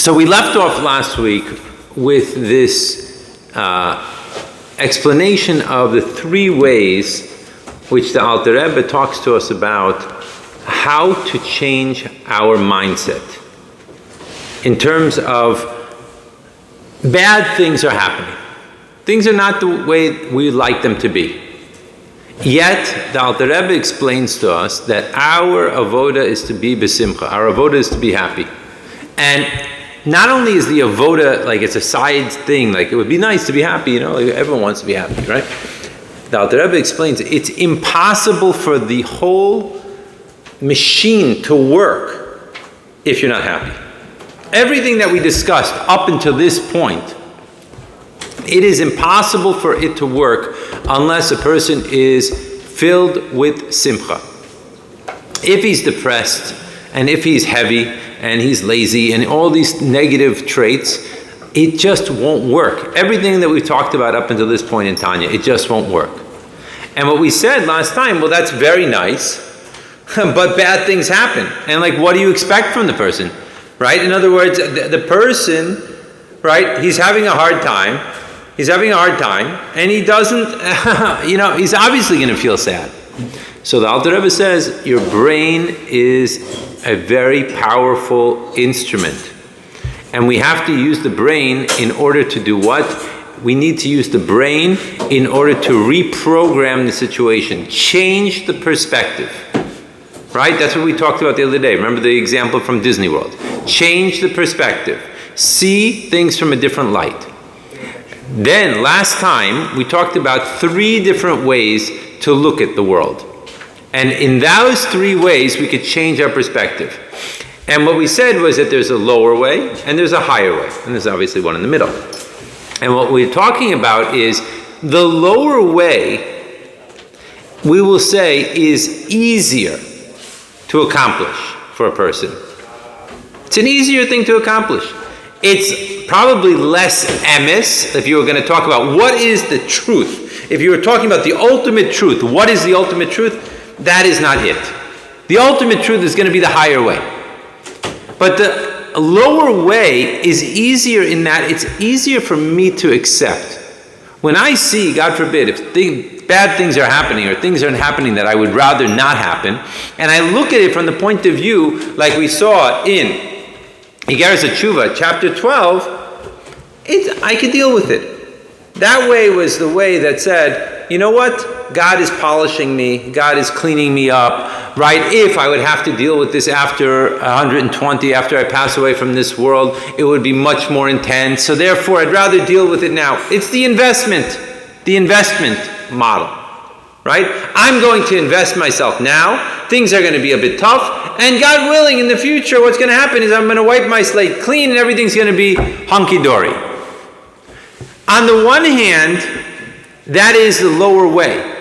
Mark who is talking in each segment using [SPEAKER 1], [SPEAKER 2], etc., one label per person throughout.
[SPEAKER 1] So we left off last week with this explanation of the three ways which the Alter Rebbe talks to us about how to change our mindset in terms of bad things are happening. Things are not the way we like them to be. Yet, the Alter Rebbe explains to us that our avoda is to be besimcha, our avoda is to be happy. And not only is the avoda like it's a side thing, like it would be nice to be happy, like everyone wants to be happy, right? The Alter Rebbe explains it's impossible for the whole machine to work if you're not happy. Everything that we discussed up until this point, it is impossible for it to work unless a person is filled with simcha. If he's depressed, and if he's heavy, and he's lazy, and all these negative traits, it just won't work. Everything that we've talked about up until this point in Tanya, it just won't work. And what we said last time, well, that's very nice, but bad things happen. And like, what do you expect from the person, right? In other words, the person, right, he's having a hard time, and he doesn't, he's obviously going to feel sad. So the Alter Rebbe says, your brain is a very powerful instrument. And we have to use the brain in order to do what? We need to use the brain in order to reprogram the situation, change the perspective. Right? That's what we talked about the other day. Remember the example from Disney World. Change the perspective. See things from a different light. Then, last time, we talked about 3 different ways to look at the world. And in those 3 ways, we could change our perspective. And what we said was that there's a lower way, and there's a higher way. And there's obviously one in the middle. And what we're talking about is the lower way, we will say, is easier to accomplish for a person. It's an easier thing to accomplish. It's probably less emes, if you were going to talk about what is the truth. If you were talking about the ultimate truth, what is the ultimate truth? That is not it. The ultimate truth is going to be the higher way. But the lower way is easier in that it's easier for me to accept. When I see, God forbid, if bad things are happening or things are happening that I would rather not happen, and I look at it from the point of view like we saw in Igeres HaTshuva, chapter 12, I could deal with it. That way was the way that said, you know what? God is polishing me. God is cleaning me up, right? If I would have to deal with this after 120, after I pass away from this world, it would be much more intense. So therefore, I'd rather deal with it now. It's the investment model, right? I'm going to invest myself now. Things are going to be a bit tough. And God willing, in the future, what's going to happen is I'm going to wipe my slate clean and everything's going to be hunky-dory. On the one hand, that is the lower way.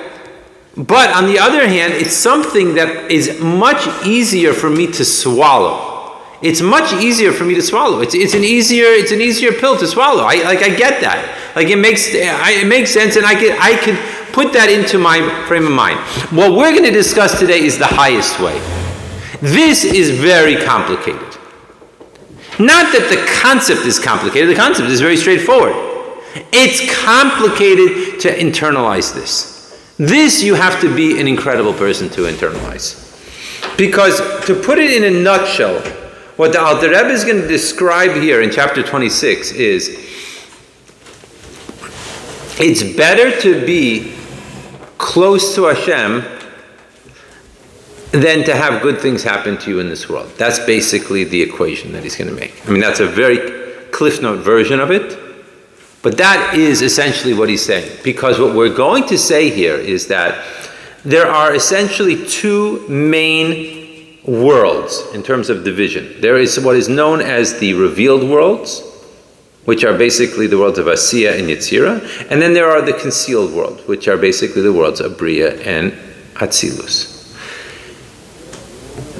[SPEAKER 1] But on the other hand, it's something that is much easier for me to swallow. It's much easier for me to swallow. It's an easier pill to swallow. I get that. Like it makes sense, and I could put that into my frame of mind. What we're going to discuss today is the highest way. This is very complicated. Not that the concept is complicated. The concept is very straightforward. It's complicated to internalize this. This you have to be an incredible person to internalize. Because to put it in a nutshell, what the Alter Rebbe is going to describe here in chapter 26 is, it's better to be close to Hashem than to have good things happen to you in this world. That's basically the equation that he's going to make. I mean, that's a very Cliff Note version of it. But that is essentially what he's saying. Because what we're going to say here is that there are essentially 2 main worlds in terms of division. There is what is known as the revealed worlds, which are basically the worlds of Asiya and Yetzirah. And then there are the concealed world, which are basically the worlds of Bria and Atzilus.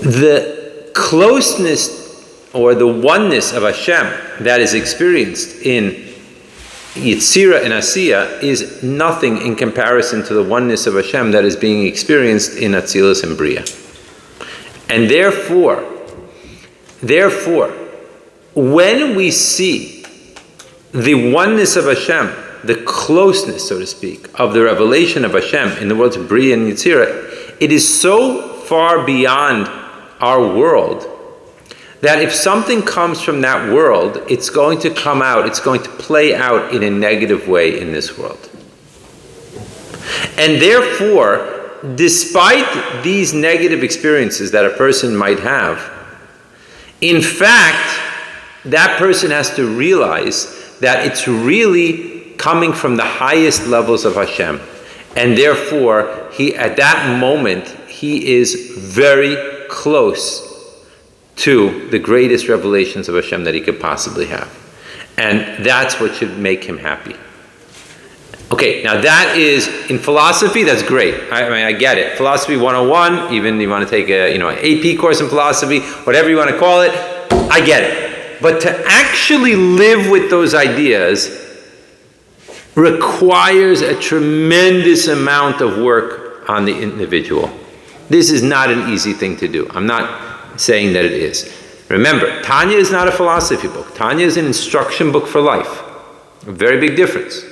[SPEAKER 1] The closeness or the oneness of Hashem that is experienced in Yetzirah and Asiya is nothing in comparison to the oneness of Hashem that is being experienced in Atzilus and Bria. And therefore, when we see the oneness of Hashem, the closeness, so to speak, of the revelation of Hashem in the worlds of Bria and Yetzirah, it is so far beyond our world that if something comes from that world, it's going to come out, it's going to play out in a negative way in this world. And therefore, despite these negative experiences that a person might have, in fact, that person has to realize that it's really coming from the highest levels of Hashem. And therefore, at that moment, he is very close to the greatest revelations of Hashem that he could possibly have. And that's what should make him happy. Okay, now that is, in philosophy, that's great. I get it. Philosophy 101, even you want to take an AP course in philosophy, whatever you want to call it, I get it. But to actually live with those ideas requires a tremendous amount of work on the individual. This is not an easy thing to do. I'm not saying that it is. Remember, Tanya is not a philosophy book. Tanya is an instruction book for life. A very big difference.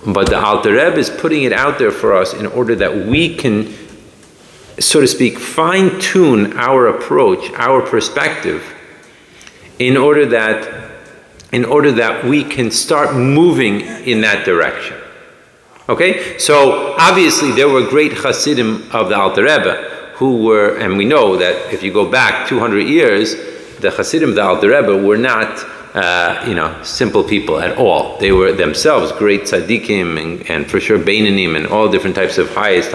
[SPEAKER 1] But the Alter Rebbe is putting it out there for us in order that we can, so to speak, fine-tune our approach, our perspective, in order that we can start moving in that direction. Okay? So, obviously, there were great Hasidim of the Alter Rebbe who were, and we know that if you go back 200 years, the Hasidim of the Alter Rebbe were not simple people at all. They were themselves great tzaddikim and for sure beinanim and all different types of highest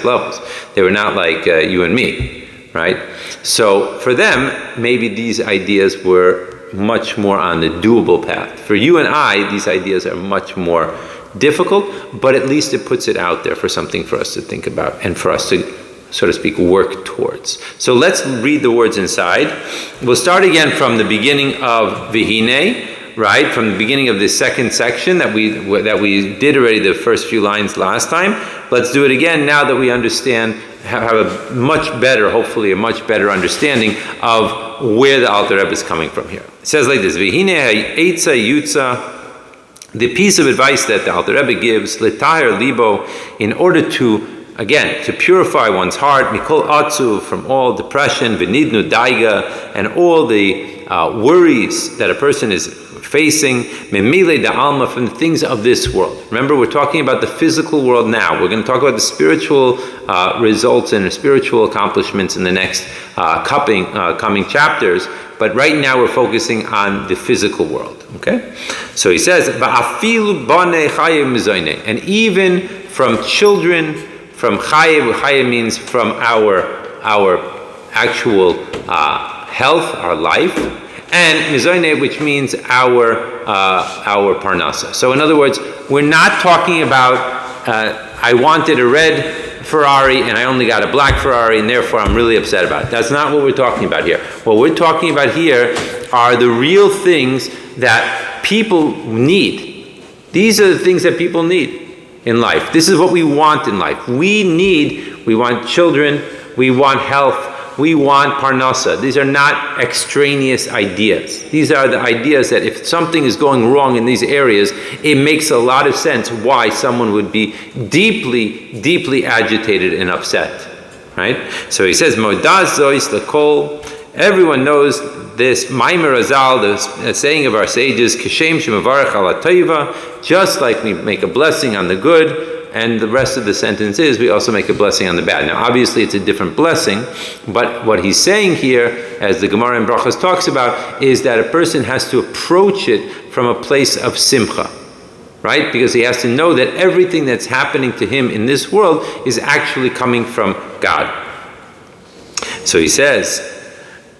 [SPEAKER 1] levels. They were not like you and me, right? So for them, maybe these ideas were much more on the doable path. For you and I, these ideas are much more difficult, but at least it puts it out there for something for us to think about and for us to, so to speak, work towards. So let's read the words inside. We'll start again from the beginning of Vihine, right? From the beginning of the second section that we did already the first few lines last time. Let's do it again now that we understand, have a much better, hopefully a much better understanding of where the Alter Rebbe is coming from here. It says like this, Vihine ha'etza yutza, the piece of advice that the Alter Rebbe gives, L'tahir libo, in order to, again, to purify one's heart, mikol atzu, from all depression, v'nidnu daiga, and all the worries that a person is facing, memile da alma, from the things of this world. Remember, we're talking about the physical world now. We're going to talk about the spiritual results and the spiritual accomplishments in the next coming chapters. But right now we're focusing on the physical world. Okay? So he says, va'afilu bane chayim mizoyne, and even from children, from chayev means from our actual health, our life, and mizoyne, which means our parnasa. So in other words, we're not talking about I wanted a red Ferrari and I only got a black Ferrari and therefore I'm really upset about it. That's not what we're talking about here. What we're talking about here are the real things that people need. These are the things that people need in life. This is what we want in life. We want children, we want health, we want parnasa. These are not extraneous ideas. These are the ideas that if something is going wrong in these areas, it makes a lot of sense why someone would be deeply, deeply agitated and upset. Right? So he says, Modaz zois lakol. Everyone knows this Maimer Azal, the saying of our sages, Kishem shemavarach ala toiva, just like we make a blessing on the good, and the rest of the sentence is, we also make a blessing on the bad. Now, obviously, it's a different blessing, but what he's saying here, as the Gemara in Brachos talks about, is that a person has to approach it from a place of simcha, right? Because he has to know that everything that's happening to him in this world is actually coming from God. So he says,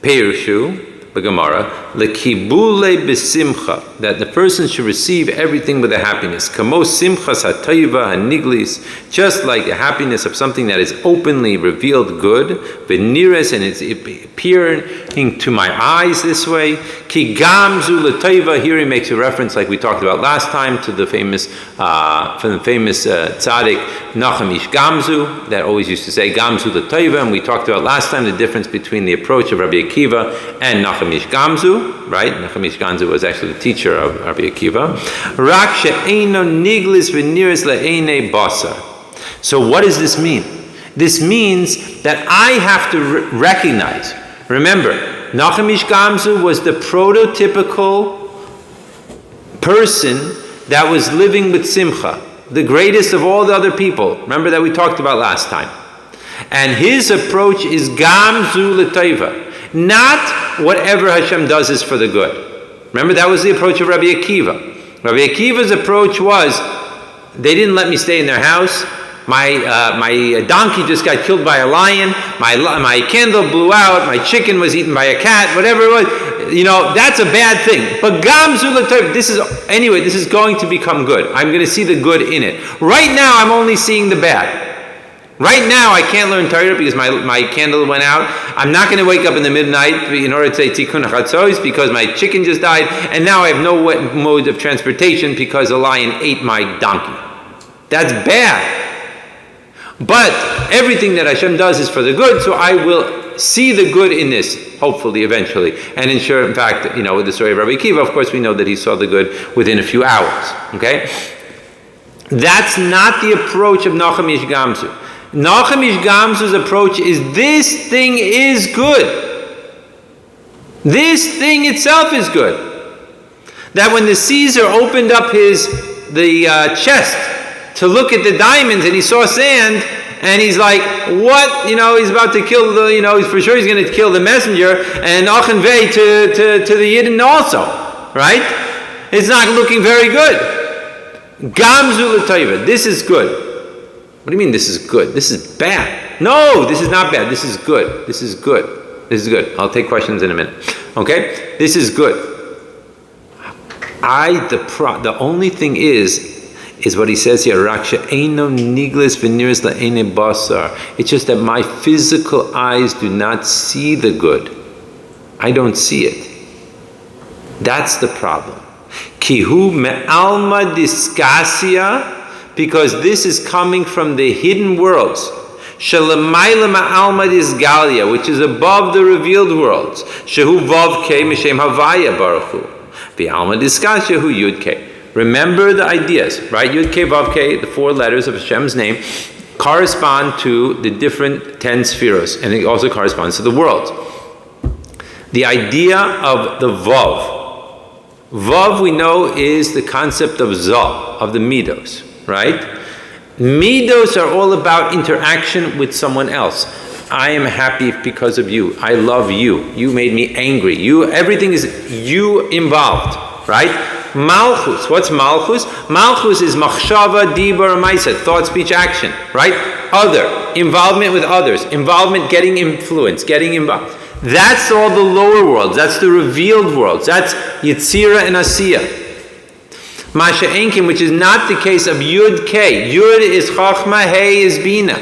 [SPEAKER 1] Peirushu, the Gemara, lekibule besimcha, that the person should receive everything with a happiness. Kamo simchas hatoiva haniglis, just like the happiness of something that is openly revealed good, v'nires, and it's appearing to my eyes this way. Ki gamzu letoiva. Here he makes a reference, like we talked about last time, to the famous tzaddik Nachum Ish Gamzu, that always used to say gamzu letoiva, and we talked about last time the difference between the approach of Rabbi Akiva and Nachum Nachamish Gamzu, right? Nachamish Gamzu was actually the teacher of Rabbi Akiva. Rak she'eino niglis v'niris le'einei basar. So what does this mean? This means that I have to recognize, remember, Nachamish Gamzu was the prototypical person that was living with Simcha, the greatest of all the other people. Remember that we talked about last time. And his approach is Gamzu l'teiva. Not whatever Hashem does is for the good. Remember that was the approach of Rabbi Akiva. Rabbi Akiva's approach was, they didn't let me stay in their house. My donkey just got killed by a lion. My candle blew out. My chicken was eaten by a cat. Whatever it was, that's a bad thing. But Gamzu l'teiva, this is going to become good. I'm going to see the good in it. Right now, I'm only seeing the bad. Right now, I can't learn Torah because my candle went out. I'm not going to wake up in the midnight in order to say Tikkun Chatzos because my chicken just died, and now I have no mode of transportation because a lion ate my donkey. That's bad. But everything that Hashem does is for the good, so I will see the good in this, hopefully, eventually. And ensure, in fact, with the story of Rabbi Akiva, of course, we know that he saw the good within a few hours. Okay? That's not the approach of Nachamish Gamzu. Nachamish Gamzu's approach is this thing is good. This thing itself is good. That when the Caesar opened up the chest to look at the diamonds and he saw sand and he's like, what? He's about to kill for sure he's going to kill the messenger and Achen Vei to the Yidden also, right? It's not looking very good. Gamzu l'teiva. This is good. What do you mean this is good? This is bad. No, this is not bad. This is good. This is good. This is good. I'll take questions in a minute. Okay? This is good. The only thing is what he says here. Raksha eino niglis v'niris la'einei basar. It's just that my physical eyes do not see the good. I don't see it. That's the problem. Kihu me'alma diskasia. Because this is coming from the hidden worlds. Shalamayla ma'alma disgalia, which is above the revealed worlds. Shehu vavke mishem havaya baruchu. V'alma diskasia hu yudke. Remember the ideas, right? Yudke vavke, the 4 letters of Hashem's name, correspond to the different 10 spheros, and it also corresponds to the world. The idea of the vav. Vav, we know, is the concept of zal, of the midos. Right? Midos are all about interaction with someone else. I am happy because of you. I love you. You made me angry. Everything is you involved. Right? Malchus. What's Malchus? Malchus is machshava, dibur, maisa, thought, speech, action. Right? Other. Involvement with others. Involvement, getting influence, getting involved. That's all the lower worlds. That's the revealed worlds. That's Yitzira and Asiya. Masha Enkim, which is not the case of Yud K. Yud is Chachma, Hey is Bina.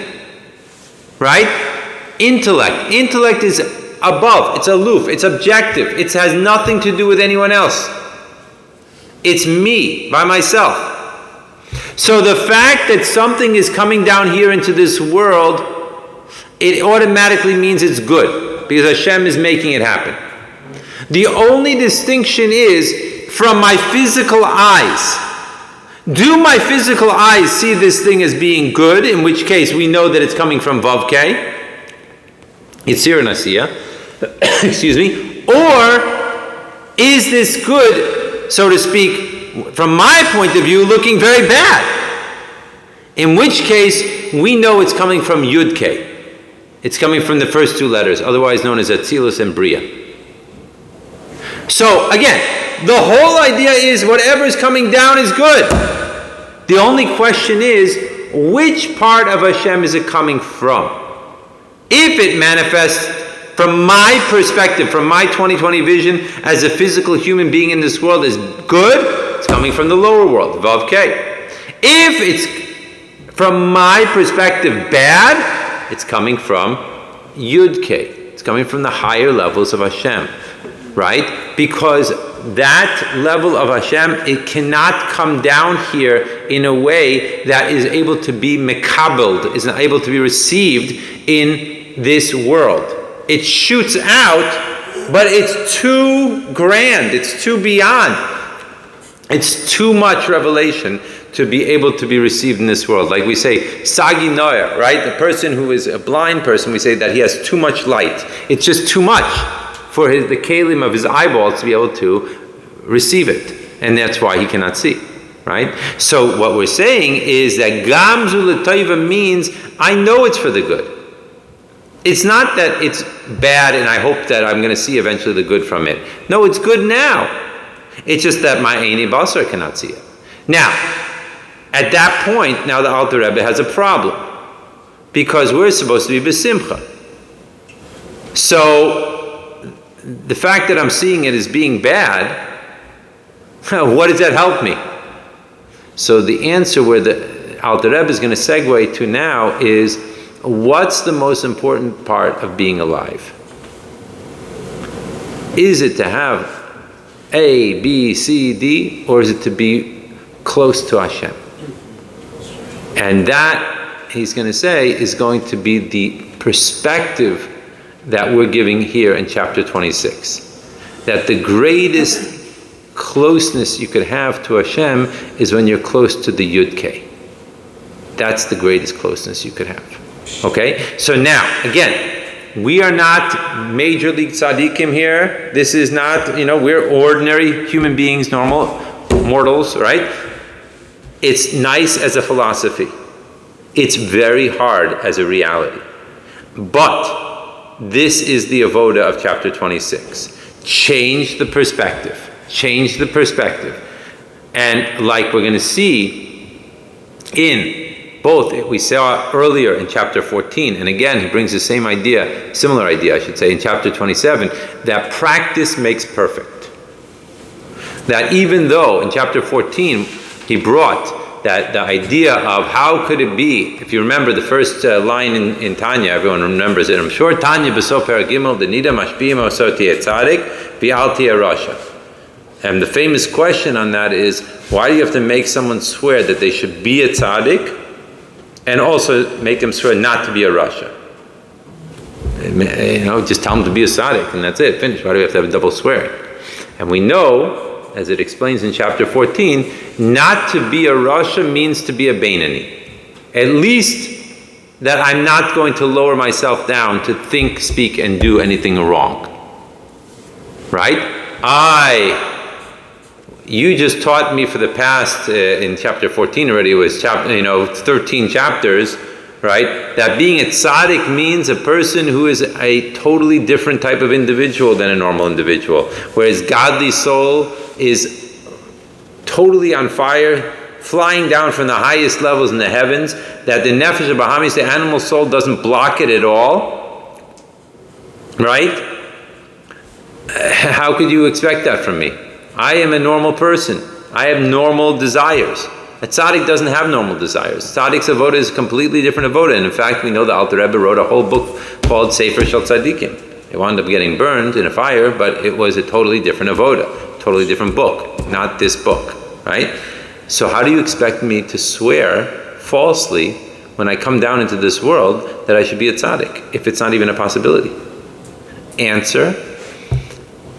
[SPEAKER 1] Right? Intellect. Intellect is above. It's aloof. It's objective. It has nothing to do with anyone else. It's me, by myself. So the fact that something is coming down here into this world, it automatically means it's good. Because Hashem is making it happen. The only distinction is, from my physical eyes. Do my physical eyes see this thing as being good, in which case we know that it's coming from Vavke, Yitzir and Asiya, excuse me, or is this good, so to speak, from my point of view, looking very bad? In which case, we know it's coming from Yudke. It's coming from the first 2 letters, otherwise known as Atzilus and Bria. So, again, the whole idea is whatever is coming down is good. The only question is, which part of Hashem is it coming from? If it manifests from my perspective, from my 2020 vision as a physical human being in this world is good, it's coming from the lower world, Vav K. If it's from my perspective bad, it's coming from Yud K. It's coming from the higher levels of Hashem. Right? Because that level of Hashem, it cannot come down here in a way that is able to be mekabeled, is not able to be received in this world. It shoots out but it's too grand, it's too beyond. It's too much revelation to be able to be received in this world. Like we say, Sagi Noya, right? The person who is a blind person, we say that he has too much light. It's just too much for the kalim of his eyeballs to be able to receive it. And that's why he cannot see, right? So what we're saying is that Gamzu L'Toiva means, I know it's for the good. It's not that it's bad and I hope that I'm going to see eventually the good from it. No, it's good now. It's just that my Eini Basar cannot see it. Now, at that point, now the Alter Rebbe has a problem. Because we're supposed to be B'simcha. So, the fact that I'm seeing it as being bad, what does that help me? So the answer where the Alter Rebbe is going to segue to now is, what's the most important part of being alive? Is it to have A, B, C, D, or is it to be close to Hashem? And that, he's going to say, is going to be the perspective that we're giving here in chapter 26. That the greatest closeness you could have to Hashem is when you're close to the Yud-K. That's the greatest closeness you could have. Okay? So now, again, we are not major league tzaddikim here. This is not, we're ordinary human beings, normal mortals, right? It's nice as a philosophy. It's very hard as a reality. But this is the avoda of chapter 26. Change the perspective. Change the perspective. And like we're going to see in both, we saw earlier in chapter 14, and again, he brings the same idea, similar idea, I should say, in chapter 27, that practice makes perfect. That even though in chapter 14, he brought that the idea of how could it be, if you remember the first line in Tanya, everyone remembers it, I'm sure, Tanya b'so peragimel, the nida mashpiyim osot tzadik, v'al rasha. And the famous question on that is, why do you have to make someone swear that they should be a tzaddik, and also make them swear not to be a rasha? Just tell them to be a tzaddik, and that's it, finish. Why do we have to have a double swearing? And we know, as it explains in chapter 14, not to be a rasha means to be a beinani. At least that I'm not going to lower myself down to think, speak, and do anything wrong. Right? You just taught me for the past, in chapter 14 already, it was 13 chapters, right? That being a tzaddik means a person who is a totally different type of individual than a normal individual. Whereas godly soul is totally on fire, flying down from the highest levels in the heavens, that the nefesh of Bahamis, the animal soul, doesn't block it at all, right? How could you expect that from me? I am a normal person. I have normal desires. A tzaddik doesn't have normal desires. Tzaddik's avoda is a completely different avoda. And in fact, we know the Alter Rebbe wrote a whole book called Sefer Shel Tzaddikim. It wound up getting burned in a fire, but it was a totally different avoda, totally different book, not this book, right? So how do you expect me to swear falsely when I come down into this world that I should be a tzaddik, if it's not even a possibility? Answer,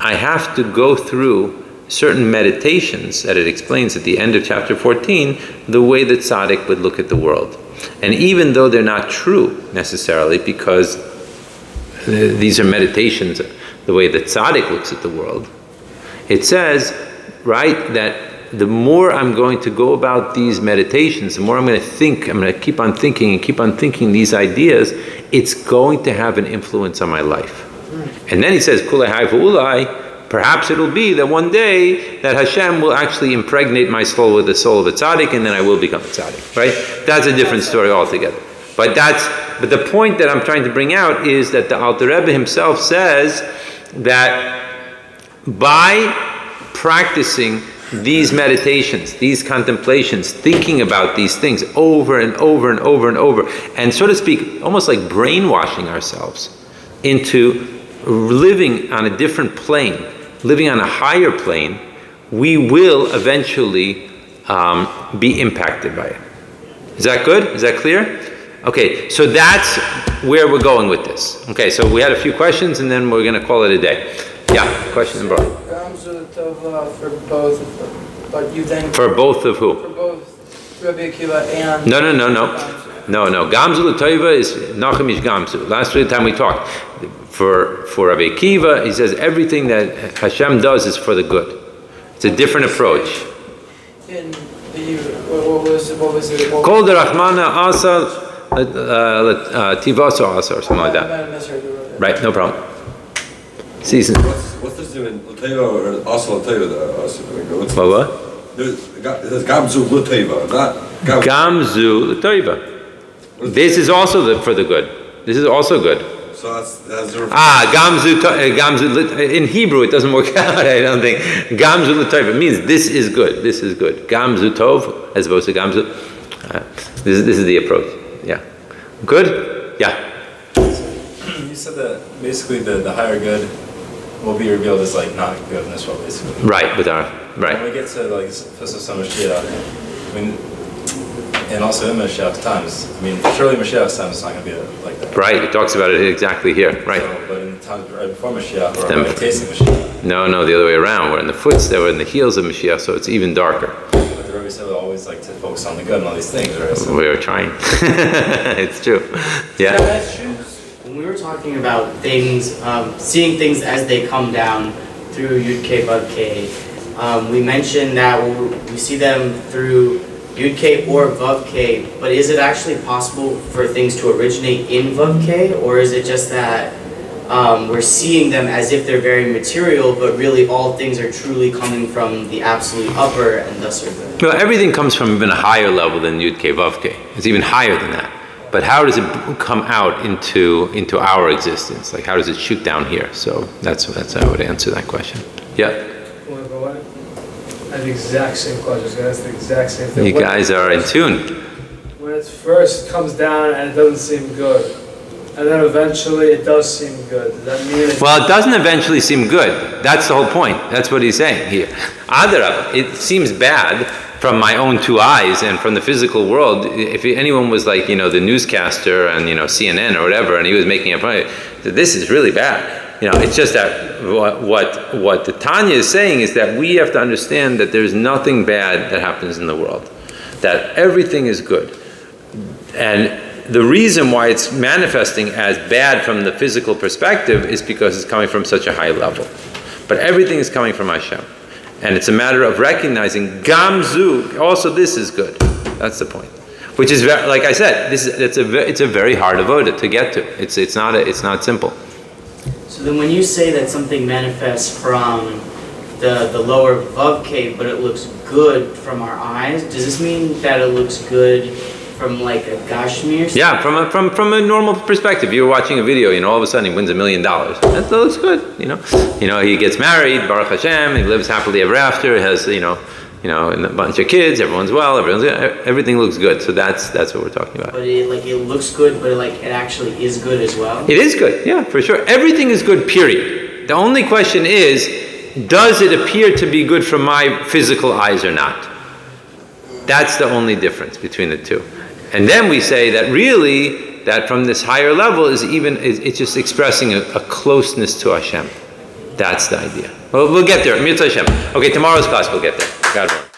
[SPEAKER 1] I have to go through certain meditations that it explains at the end of chapter 14, the way that tzaddik would look at the world. And even though they're not true necessarily, because these are meditations, the way that tzaddik looks at the world, it says, right, that the more I'm going to go about these meditations, the more I'm going to think, I'm going to keep on thinking these ideas, it's going to have an influence on my life. And then he says, Kulei hai v'ulai, perhaps it'll be that one day that Hashem will actually impregnate my soul with the soul of a tzaddik, and then I will become a tzaddik, right? That's a different story altogether. But the point that I'm trying to bring out is that the Alter Rebbe himself says that by practicing these meditations, these contemplations, thinking about these things over and over and over and over, and so to speak, almost like brainwashing ourselves into living on a different plane, living on a higher plane, we will eventually be impacted by it. Is that good? Is that clear? Okay, so that's where we're going with this. Okay, so we had a few questions and then we're going to call it a day. Yeah, question number one.
[SPEAKER 2] Gamzu Tova for both, but you then...
[SPEAKER 1] For both of who?
[SPEAKER 2] For both Rabbi Akiva and...
[SPEAKER 1] No. Gamzu l'toiva is Nachum ish Gamzu. Last time we talked, for Rabbi Akiva, he says everything that Hashem does is for the good. It's a different approach. What was it? Kol derachmana asa tivaso asa or something like that. Right, no problem. Season.
[SPEAKER 3] What's this doing? L'teva or asa l'teva?
[SPEAKER 1] What?
[SPEAKER 3] It says gamzu l'teva, not
[SPEAKER 1] Gamzu l'toiva. This is also for the good. This is also good.
[SPEAKER 3] So that's
[SPEAKER 1] Gamzu in Hebrew it doesn't work out, I don't think. Gamzu l'toiva means this is good. This is good. Gamzu tov as opposed to gamzu. This is the approach. Yeah. Good? Yeah.
[SPEAKER 4] You said that basically the higher good will be revealed as like not good in this world, basically.
[SPEAKER 1] Right, with our right.
[SPEAKER 4] When we get to like Mashiach, I mean, and also in Mashiach's times, I mean, surely Mashiach's time is not going to be like that.
[SPEAKER 1] Right, it talks about it exactly here. Right.
[SPEAKER 4] So, but in the times right before Mashiach, we're already tasting Mashiach.
[SPEAKER 1] No, the other way around. We're in the we're in the heels of Mashiach, so it's even darker.
[SPEAKER 4] But the Rabbi said we always like to focus on the good and all these things, right? So,
[SPEAKER 1] we are trying. It's true. Yeah.
[SPEAKER 5] That's true. When we were talking about things, seeing things as they come down through Yud K Vav K, we mentioned that we see them through Yud K or Vav K, but is it actually possible for things to originate in Vav K, or is it just that we're seeing them as if they're very material, but really all things are truly coming from the absolute upper and thus are good?
[SPEAKER 1] Well, everything comes from even a higher level than Yud K Vav K. It's even higher than that. But how does it come out into our existence? Like how does it shoot down here? So that's how I would answer that question. Yeah.
[SPEAKER 2] I have the exact same question. That's the exact same thing.
[SPEAKER 1] You guys are in tune.
[SPEAKER 2] When it first comes down and it doesn't seem good, and then eventually it does seem good, does that mean
[SPEAKER 1] Well, it doesn't eventually seem good. That's the whole point. That's what he's saying here. Adara, it seems bad from my own two eyes and from the physical world. If anyone was like, the newscaster and, CNN or whatever, and he was making a point, this is really bad. It's just that what the Tanya is saying is that we have to understand that there's nothing bad that happens in the world, that everything is good. And the reason why it's manifesting as bad from the physical perspective is because it's coming from such a high level. But everything is coming from Hashem. And it's a matter of recognizing Gamzu, also this is good. That's the point. Which is, like I said, it's a very hard avoda to get to. It's not simple.
[SPEAKER 5] So then when you say that something manifests from the lower Vav K, but it looks good from our eyes, does this mean that it looks good from like a Gashmi or something?
[SPEAKER 1] Yeah, from a normal perspective. You're watching a video, all of a sudden he wins $1 million. That looks good, he gets married, Baruch Hashem, he lives happily ever after, has, and a bunch of kids, everyone's well, everything looks good. So that's what we're talking about.
[SPEAKER 5] But it looks good, but it actually is good as well?
[SPEAKER 1] It is good, yeah, for sure. Everything is good, period. The only question is, does it appear to be good from my physical eyes or not? That's the only difference between the two. And then we say that really, that from this higher level it's just expressing a closeness to Hashem. That's the idea. Well, we'll get there. Mitzvah Hashem. Okay, tomorrow's class we'll get there. God willing.